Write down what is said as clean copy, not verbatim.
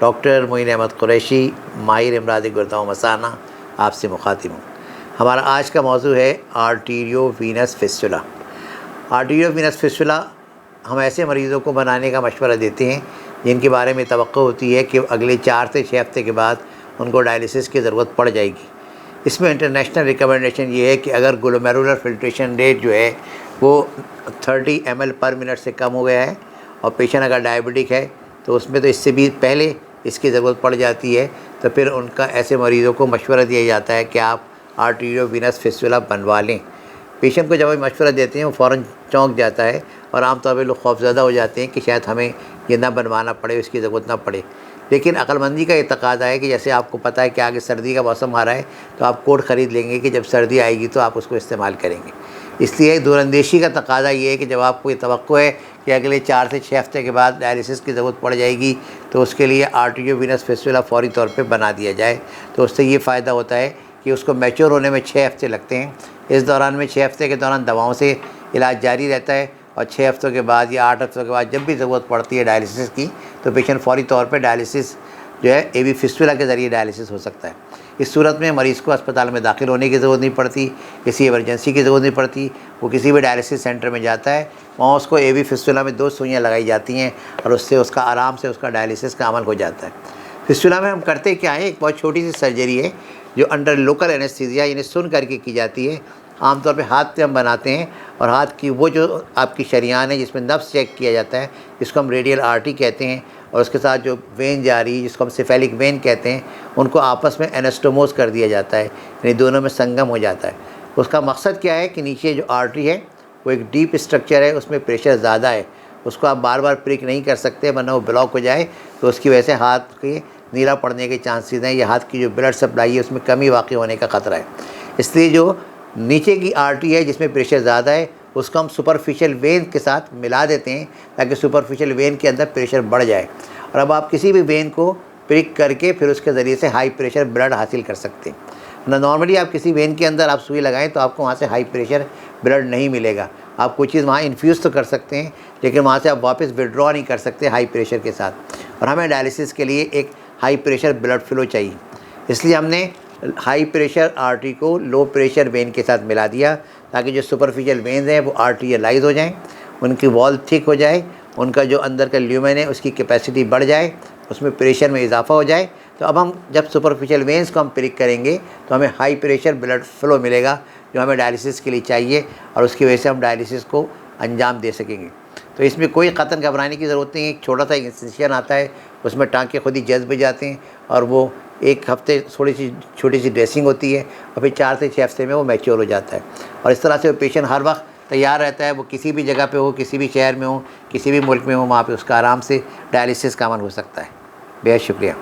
Doctor Moin Ahmad Qureshi, माहिर अमराद गुर्दा मसाना, आपसे मुखातिब हूँ। हमारा आज का मौजू है आर्टीरियोवीनस फिस्टुला। आर्टीरियोवीनस फिस्टुला हम ऐसे मरीज़ों को बनाने का मशवरा देते हैं जिनके बारे में तवक्को होती है कि अगले 4 से 6 हफ्ते के बाद उनको डायलिसिस की ज़रूरत पड़ जाएगी। इसमें इंटरनेशनल रिकमेंडेशन ये है कि अगर ग्लोमेरुलर फिल्ट्रेशन रेट जो है वो 30 ml पर मिनट से कम हो गया है और पेशेंट अगर डायबिटिक है तो उसमें तो इससे भी पहले इसकी ज़रूरत पड़ जाती है, तो फिर उनका ऐसे मरीज़ों को मशवरा दिया जाता है कि आप आर्टीरियोवीनस फिस्टुला बनवा लें। पेशेंट को जब हम मशवरा देते हैं वो फ़ौरन चौंक जाता है और आमतौर पर लोग खौफज़दा हो जाते हैं कि शायद हमें ये ना बनवाना पड़े, इसकी ज़रूरत ना पड़े। लेकिन अक्लमंदी का ये तकाज़ा है कि जैसे आपको पता है कि आगे सर्दी का मौसम आ रहा है तो आप कोट ख़रीद लेंगे कि जब सर्दी आएगी तो आप उसको इस्तेमाल करेंगे। इसलिए दूरअंदेशी का तकाज़ा ये है कि जब आपको ये तवक्को है कि अगले 4 से 6 हफ्ते के बाद डायलिसिस की ज़रूरत पड़ जाएगी तो उसके लिए आर्टीरियोवीनस फिस्टुला फ़ौरी तौर पे बना दिया जाए। तो उससे ये फ़ायदा होता है कि उसको मैच्योर होने में 6 हफ्ते लगते हैं। इस दौरान में 6 हफ्ते के दौरान दवाओं से इलाज जारी रहता है और 6 हफ्तों के बाद या 8 हफ्तों के बाद जब भी ज़रूरत पड़ती है डायलिसिस की तो पेशेंट फ़ौरी तौर पर डायलिसिस जो है एवी फिस्टुला के ज़रिए डायलिसिस हो सकता है। इस सूरत में मरीज़ को अस्पताल में दाखिल होने की ज़रूरत नहीं पड़ती, किसी इमरजेंसी की ज़रूरत नहीं पड़ती। वो किसी भी डायलिसिस सेंटर में जाता है, वहाँ उसको एवी फिस्टुला में 2 सुइयाँ लगाई जाती हैं और उससे उसका आराम से उसका डायलिसिस का अमल हो जाता है। फिस्टुला में हम करते क्या है, एक बहुत छोटी सी सर्जरी है जो अंडर लोकल एनेस्थीसिया यानी सुन करके की जाती है। आमतौर पे हाथ पे हम बनाते हैं और हाथ की वो जो आपकी शरीयान है जिसमें नब्ज़ चेक किया जाता है, जिसको हम रेडियल आर्टरी कहते हैं, और उसके साथ जो वेन जा रही है जिसको हम सेफेलिक वेन कहते हैं, उनको आपस में एनास्टोमोस कर दिया जाता है, यानी दोनों में संगम हो जाता है। उसका मकसद क्या है कि नीचे जो आर्टरी है वो एक डीप स्ट्रक्चर है, उसमें प्रेशर ज़्यादा है, उसको आप बार बार प्रिक नहीं कर सकते वरना वो ब्लॉक हो जाए तो उसकी वजह से हाथ के नीला पड़ने के चांसेस हैं या हाथ की जो ब्लड सप्लाई है उसमें कमी वाक़ई होने का ख़तरा है। इसलिए जो नीचे की आर्टरी है जिसमें प्रेशर ज़्यादा है उसको हम सुपरफिशियल वेन के साथ मिला देते हैं ताकि सुपरफिशियल वेन के अंदर प्रेशर बढ़ जाए और अब आप किसी भी वेन को प्रिक करके फिर उसके ज़रिए से हाई प्रेशर ब्लड हासिल कर सकते हैं। ना नॉर्मली आप किसी वेन के अंदर आप सुई लगाएं तो आपको वहाँ से हाई प्रेशर ब्लड नहीं मिलेगा। आप कोई चीज़ वहाँ इन्फ्यूज़ तो कर सकते हैं लेकिन वहाँ से आप वापस विड्रॉ नहीं कर सकते हाई प्रेशर के साथ। और हमें डायलिसिस के लिए एक हाई प्रेशर ब्लड फ्लो चाहिए, इसलिए हमने हाई प्रेशर आर्टरी को लो प्रेशर वेन के साथ मिला दिया ताकि जो सुपरफिशियल वेन्स हैं वो आर्टरियलाइज हो जाएं, उनकी वॉल थिक हो जाए, उनका जो अंदर का ल्यूमेन है उसकी कैपेसिटी बढ़ जाए, उसमें प्रेशर में इजाफा हो जाए। तो अब हम जब सुपरफिशियल वेन्स को हम प्रिक करेंगे तो हमें हाई प्रेशर ब्लड फ्लो मिलेगा जो हमें डायलिसिस के लिए चाहिए और उसकी वजह से हम डायलिसिस को अंजाम दे सकेंगे। तो इसमें कोई क़तन घबराने की ज़रूरत नहीं है। एक छोटा सा इंसिशन आता है, उसमें टाँके खुद ही जज्ब जाते हैं और वो 1 हफ्ते छोटी सी ड्रेसिंग होती है और फिर 4 से 6 हफ्ते में वो मैच्योर हो जाता है। और इस तरह से वो पेशेंट हर वक्त तैयार रहता है, वो किसी भी जगह पे हो, किसी भी शहर में हो, किसी भी मुल्क में हो, वहाँ पे उसका आराम से डायलिसिस का अमल हो सकता है। बेहद शुक्रिया।